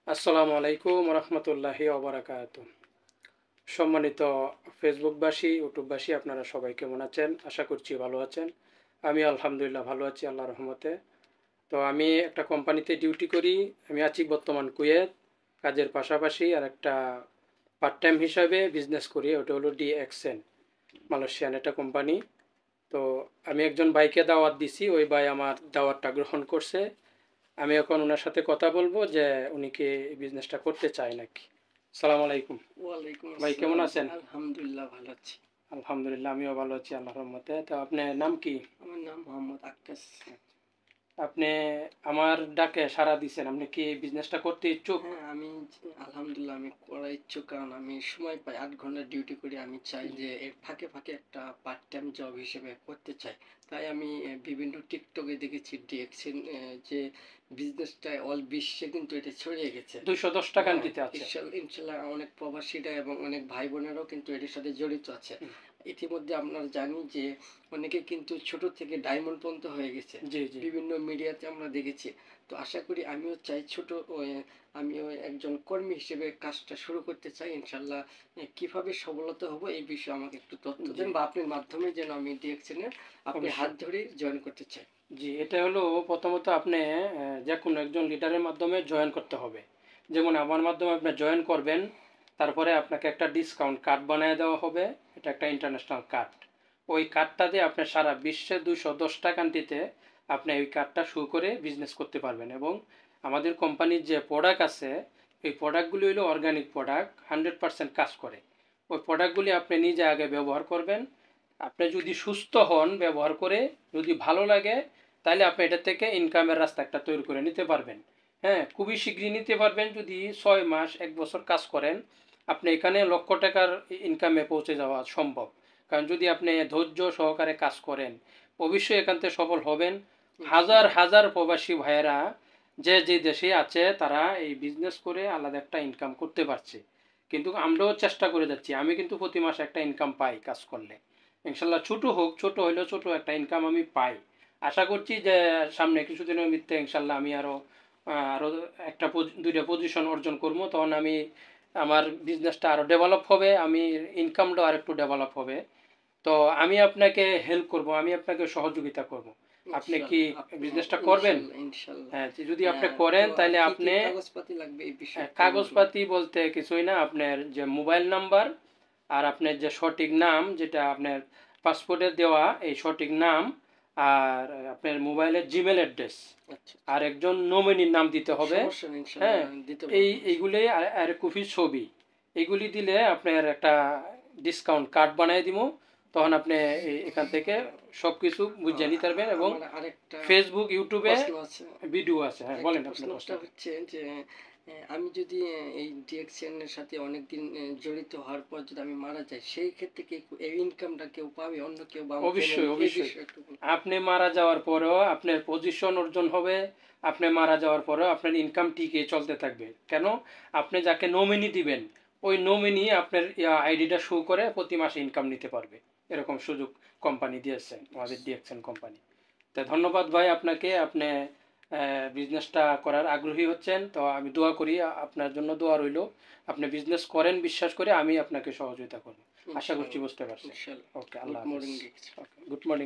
আসসালামু আলাইকুম রহমতুল্লাহি ওবরাকাতুহ। সম্মানিত ফেসবুকবাসী, ইউটিউববাসী, আপনারা সবাই কেমন আছেন? আশা করছি ভালো আছেন। আমি আলহামদুলিল্লাহ ভালো আছি আল্লাহর রহমতে। তো আমি একটা কোম্পানিতে ডিউটি করি। আমি আছি বর্তমান কুয়েত। কাজের পাশাপাশি আর একটা পার্ট টাইম হিসাবে বিজনেস করি, ওটা হলো DXN, মালয়েশিয়ান একটা কোম্পানি। তো আমি একজন ভাইকে দাওয়াত দিছি, ওই ভাই আমার দাওয়াতটা গ্রহণ করছে। আমি এখন ওনার সাথে কথা বলবো যে উনি কি এই বিজনেসটা করতে চায় নাকি। সালাম আলাইকুম ওয়ালাইকুম ভাই, কেমন আসসালাম। আছেন? আলহামদুলিল্লাহ ভালো আছি। আলহামদুলিল্লাহ, আমিও ভালো আছি আল্লাহর রহমতে। তো আপনার নাম কি? আমার নাম মোহাম্মদ আক্কাস। আপনি আমার ডাকে সাড়া দিছেন, আপনি কি এই বিজনেসটা করতে ইচ্ছুক? হ্যাঁ, আলহামদুলিল্লাহ আমি করার ইচ্ছুক, কারণ আমি সময় পাই, 8 ঘন্টা ডিউটি করি। আমি চাই যে এর ফাঁকে ফাঁকে একটা পার্ট টাইম জব হিসেবে করতে চাই। তাই আমি বিভিন্ন টিকটকে দেখেছি ডিএক্সএন যে বিজনেসটা অল বিশ্বে কিন্তু এটা ছড়িয়ে গেছে। 210 টাকা দিতে আছে। ইনশাল্লাহ অনেক প্রবাসীরা এবং অনেক ভাই বোনেরাও কিন্তু এটার সাথে জড়িত আছে। ইতিমধ্যে আমরা জানি যে অনেকে কিন্তু ছোট থেকে ডায়মন্ড পর্যন্ত হয়ে গেছে, জি জি। বিভিন্ন মিডিয়াতে আমরা দেখেছি। তো আশা করি আমিও চাই আমিও একজন কর্মী হিসেবে কাজটা শুরু করতে চাই। ইনশাল্লাহ কিভাবে সফলতা হবো এই বিষয়ে আমাকে একটু তথ্য দেন, বা আপনার মাধ্যমে যেন আমি ডিএক্সএন আপনি হাত ধরে জয়েন করতে চাই। জি, এটা হলো প্রথমত আপনি যে কোনো একজন লিডারের মাধ্যমে জয়েন করতে হবে। যেমন আমার মাধ্যমে আপনি জয়েন করবেন, তারপরে আপনাকে একটা ডিসকাউন্ট কার্ড বানিয়ে দেওয়া হবে। এটা একটা ইন্টারন্যাশনাল কার্ড। ওই কার্ডটা দিয়ে আপনি সারা বিশ্বে 210 টাকান্তিতে আপনি ওই কার্ডটা শো করে বিজনেস করতে পারবেন। এবং আমাদের কোম্পানির যে প্রোডাক্ট আছে, এই প্রোডাক্টগুলি হলো অর্গানিক প্রোডাক্ট, 100% কাজ করে। ওই প্রোডাক্টগুলি আপনি নিজে আগে ব্যবহার করবেন। আপনি যদি সুস্থ হন ব্যবহার করে, যদি ভালো লাগে, তাহলে আপনি এটা থেকে ইনকামের রাস্তা একটা তৈরি করে নিতে পারবেন। হ্যাঁ, খুবই শীঘ্রই নিতে পারবেন। যদি 6 মাস 1 বছর কাজ করেন, আপনি এখানে লক্ষ টাকার ইনকামে পৌঁছে যাওয়া সম্ভব। কারণ যদি আপনি ধৈর্য সহকারে কাজ করেন, অবশ্যই এখান থেকে সফল হবেন। হাজার হাজার প্রবাসী ভাইয়েরা যে যে দেশে আছে, তারা এই বিজনেস করে আলাদা একটা ইনকাম করতে পারছে। কিন্তু আমরাও চেষ্টা করে যাচ্ছি। আমি কিন্তু প্রতি মাসে একটা ইনকাম পাই কাজ করলে। ইনশাল্লাহ ছোট হোক, ছোট হইলেও ছোট একটা ইনকাম আমি পাই। আশা করছি যে সামনে কিছুদিনের মধ্যে ইনশাল্লাহ আমি আরও একটা দুইটা পজিশন অর্জন করবো। তখন আমি আমার বিজনেসটা আরও ডেভেলপ হবে, আমি ইনকামটাও আর একটু ডেভেলপ হবে। তো আমি আপনাকে হেল্প করব, আমি আপনাকে সহযোগিতা করব। আপনি কি বিজনেসটা করবেন? হ্যাঁ, যদি আপনি করেন তাহলে আপনি কাগজপাতি লাগবে এই বিষয়ে? কাগজপাতি বলতে কিছুই না। আপনার যে মোবাইল নাম্বার আর আপনার যে সঠিক নাম, যেটা আপনার পাসপোর্টে দেওয়া এই সঠিক নাম, আর আপনার মোবাইলের জিমেল অ্যাড্রেস, আর একজন নমিনির নাম দিতে হবে। হ্যাঁ, এইগুলি আর কপি ছবি, এগুলি দিলে আপনার একটা ডিসকাউন্ট কার্ড বানিয়ে দিব। তখন আপনি এখান থেকে সব কিছু বুঝে নিতে পারবেন। এবং ফেসবুক, ইউটিউবে ভিডিও আছে। হ্যাঁ, বলেন। আপনার প্রশ্নটা হচ্ছে যে আমি যদি এই ডিএক্সএন এর সাথে অনেকদিন জড়িত হওয়ার পর যদি আমি মারা যাই, সেই ক্ষেত্রে কি এই ইনকামটা কেউ পাবে, অন্য কেউ? অবশ্যই অবশ্যই। আপনি মারা যাওয়ার পরেও আপনার পজিশন অর্জন হবে। আপনি মারা যাওয়ার পরেও আপনার ইনকাম টিকে চলতে থাকবে। কেন? আপনি যাকে নমিনি দিবেন, ওই নমিনি আপনার আইডিটা শো করে প্রতি মাসে ইনকাম নিতে পারবে। এরকম সুযোগ কোম্পানি দিয়েছে, আমাদের ডিএক্সএন কোম্পানি। তো ধন্যবাদ ভাই আপনাকে। আপনি বিজনেসটা করার আগ্রহী হচ্ছেন, তো আমি দোয়া করি, আপনার জন্য দোয়া রইল। আপনি বিজনেস করেন বিশ্বাস করে, আমি আপনাকে সহযোগিতা করব। আশা করছি বুঝতে পারছি। ওকে, আল্লাহ হাফেজ। Good morning.